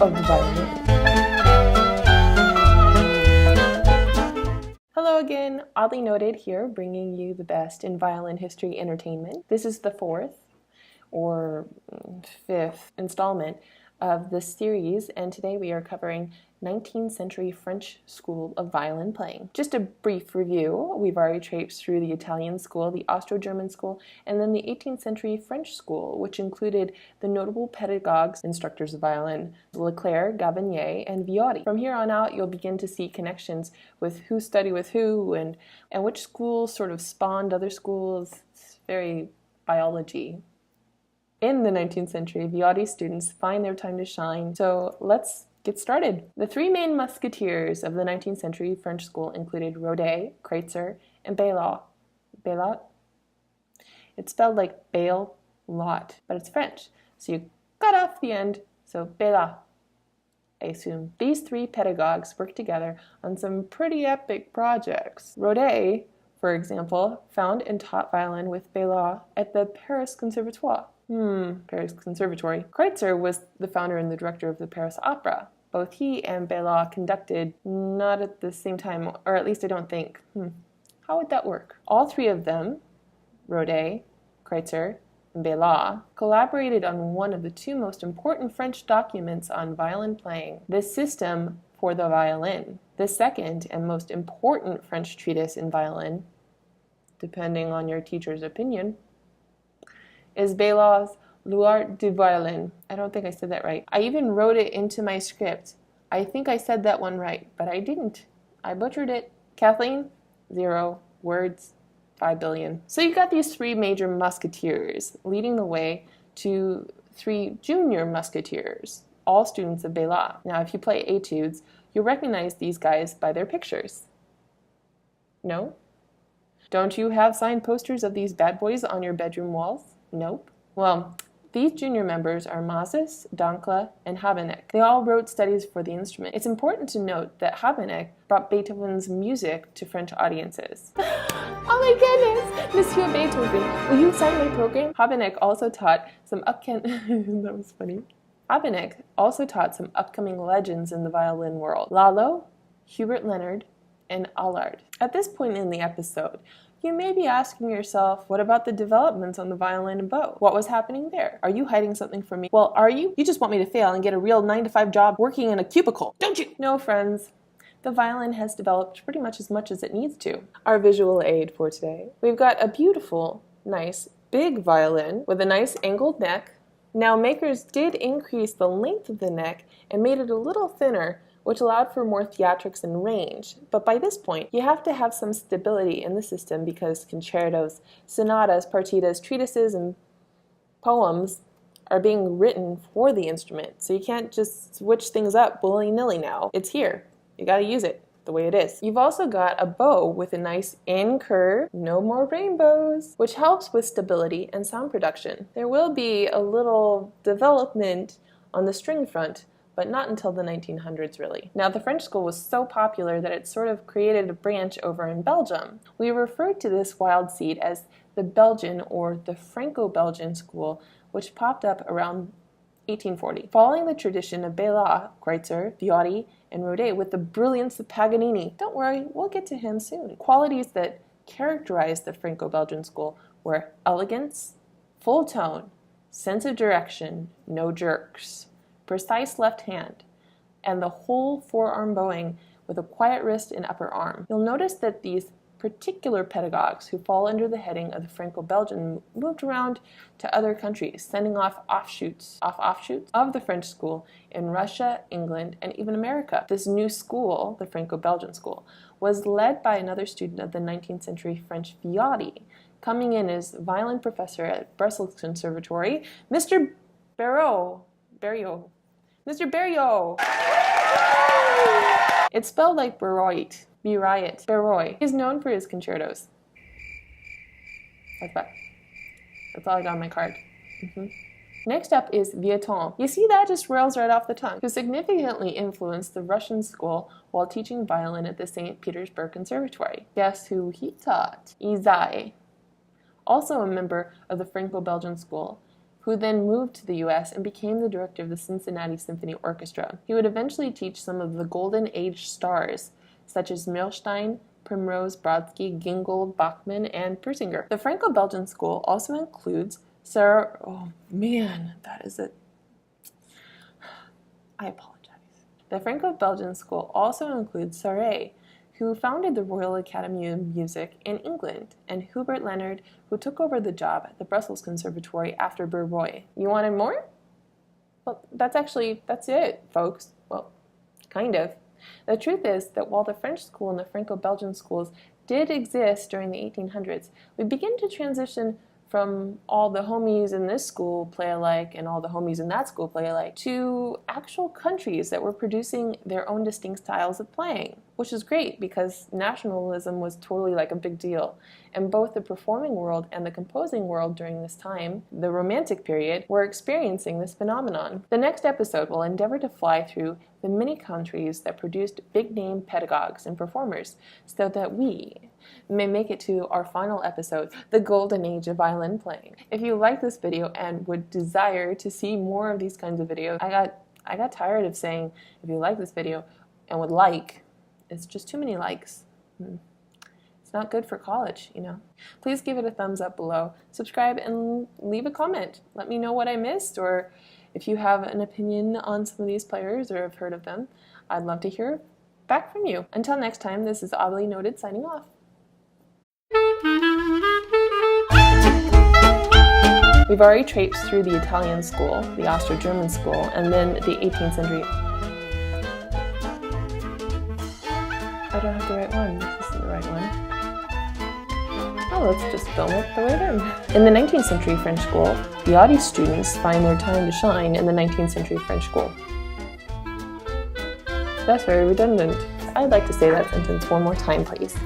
of the violin. Hello again, Oddly Noted here, bringing you the best in violin history entertainment. This is the fourth or fifth installment of this series, and today we are covering 19th century French school of violin playing. Just a brief review, we've already traipsed through the Italian school, the Austro-German school, and then the 18th century French school, which included the notable pedagogues, instructors of violin, Leclerc, Gavinier, and Viotti. From here on out, you'll begin to see connections with who studied with who, and which schools sort of spawned other schools. It's very biology. In the 19th century, Viotti students find their time to shine, so let's get started. The three main musketeers of the 19th century French school included Rodet, Kreutzer, and Bailot. Bailot? It's spelled like bail lot, but it's French, so you cut off the end, so Bailot, I assume. These three pedagogues worked together on some pretty epic projects. Rodet, for example, found and taught violin with Bailot at the Paris Conservatoire. Paris Conservatory. Kreutzer was the founder and the director of the Paris Opera. Both he and Bailot conducted not at the same time, or at least I don't think. How would that work? All three of them, Rodet, Kreutzer, and Bailot, collaborated on one of the two most important French documents on violin playing, the System for the Violin. The second and most important French treatise in violin, depending on your teacher's opinion, is Bailot's L'Art du Violin. I don't think I said that right. I even wrote it into my script. I think I said that one right, but I didn't. I butchered it. Kathleen, 0 words, 5 billion. So you got these three major musketeers leading the way to three junior musketeers, all students of Bailot. Now, if you play etudes, you'll recognize these guys by their pictures. No? Don't you have signed posters of these bad boys on your bedroom walls? Nope. Well, these junior members are Mazis, Dankla, and Habeneck. They all wrote studies for the instrument. It's important to note that Habeneck brought Beethoven's music to French audiences. Oh my goodness! Monsieur Beethoven, will you sign my program? Habeneck also taught some that was funny. Habeneck also taught some upcoming legends in the violin world. Lalo, Hubert Leonard, and Allard. At this point in the episode, you may be asking yourself, what about the developments on the violin and bow? What was happening there? Are you hiding something from me? Well, are you? You just want me to fail and get a real 9-to-5 job working in a cubicle, don't you? No, friends. The violin has developed pretty much as it needs to. Our visual aid for today. We've got a beautiful, nice, big violin with a nice angled neck. Now, makers did increase the length of the neck and made it a little thinner, which allowed for more theatrics and range. But by this point, you have to have some stability in the system because concertos, sonatas, partitas, treatises, and poems are being written for the instrument. So you can't just switch things up willy-nilly now. It's here. You gotta use it the way it is. You've also got a bow with a nice in curve, no more rainbows, which helps with stability and sound production. There will be a little development on the string front, but not until the 1900s, really. Now, the French school was so popular that it sort of created a branch over in Belgium. We refer to this wild seed as the Belgian or the Franco-Belgian school, which popped up around 1840, following the tradition of Bailot, Kreutzer, Viotti, and Rodet with the brilliance of Paganini. Don't worry, we'll get to him soon. Qualities that characterized the Franco-Belgian school were elegance, full tone, sense of direction, no jerks, precise left hand, and the whole forearm bowing with a quiet wrist and upper arm. You'll notice that these particular pedagogues who fall under the heading of the Franco-Belgian moved around to other countries, sending off offshoots of the French school in Russia, England, and even America. This new school, the Franco-Belgian school, was led by another student of the 19th century French Viotti, coming in as violin professor at Brussels Conservatory, Mr. Barriot. Mr. Barriot! It's spelled like Barriot. Barriot. He's known for his concertos. That's all I got on my card. Next up is Violin. You see, that just rolls right off the tongue. Who significantly influenced the Russian school while teaching violin at the St. Petersburg Conservatory. Guess who he taught? Izai. Also a member of the Franco-Belgian school, who then moved to the US and became the director of the Cincinnati Symphony Orchestra. He would eventually teach some of the Golden Age stars, such as Milstein, Primrose, Brodsky, Gingold, Bachmann, and Persinger. The Franco-Belgian school also includes Sarah... Oh man, that is it. I apologize. The Franco-Belgian school also includes Sarre, who founded the Royal Academy of Music in England, and Hubert Leonard, who took over the job at the Brussels Conservatory after Bervoy. You wanted more? Well, that's it, folks. Well, kind of. The truth is that while the French school and the Franco-Belgian schools did exist during the 1800s, we begin to transition from all the homies in this school play alike and all the homies in that school play alike to actual countries that were producing their own distinct styles of playing, which is great because nationalism was totally like a big deal. And both the performing world and the composing world during this time, the Romantic period, were experiencing this phenomenon. The next episode will endeavor to fly through the many countries that produced big-name pedagogues and performers so that we may make it to our final episode, the Golden Age of Violin Playing. If you like this video and would desire to see more of these kinds of videos, I got tired of saying if you like this video and would like, it's just too many likes. It's not good for college, you know. Please give it a thumbs up below, subscribe, and leave a comment. Let me know what I missed, or if you have an opinion on some of these players or have heard of them. I'd love to hear back from you. Until next time, this is Oddly Noted signing off. We've already traipsed through the Italian school, the Austro-German school, and then the 18th century. I don't have the right one. This isn't the right one. Oh, let's just film it the way it is. In the 19th century French school, the Audi students find their time to shine in the 19th century French school. That's very redundant. I'd like to say that sentence one more time, please.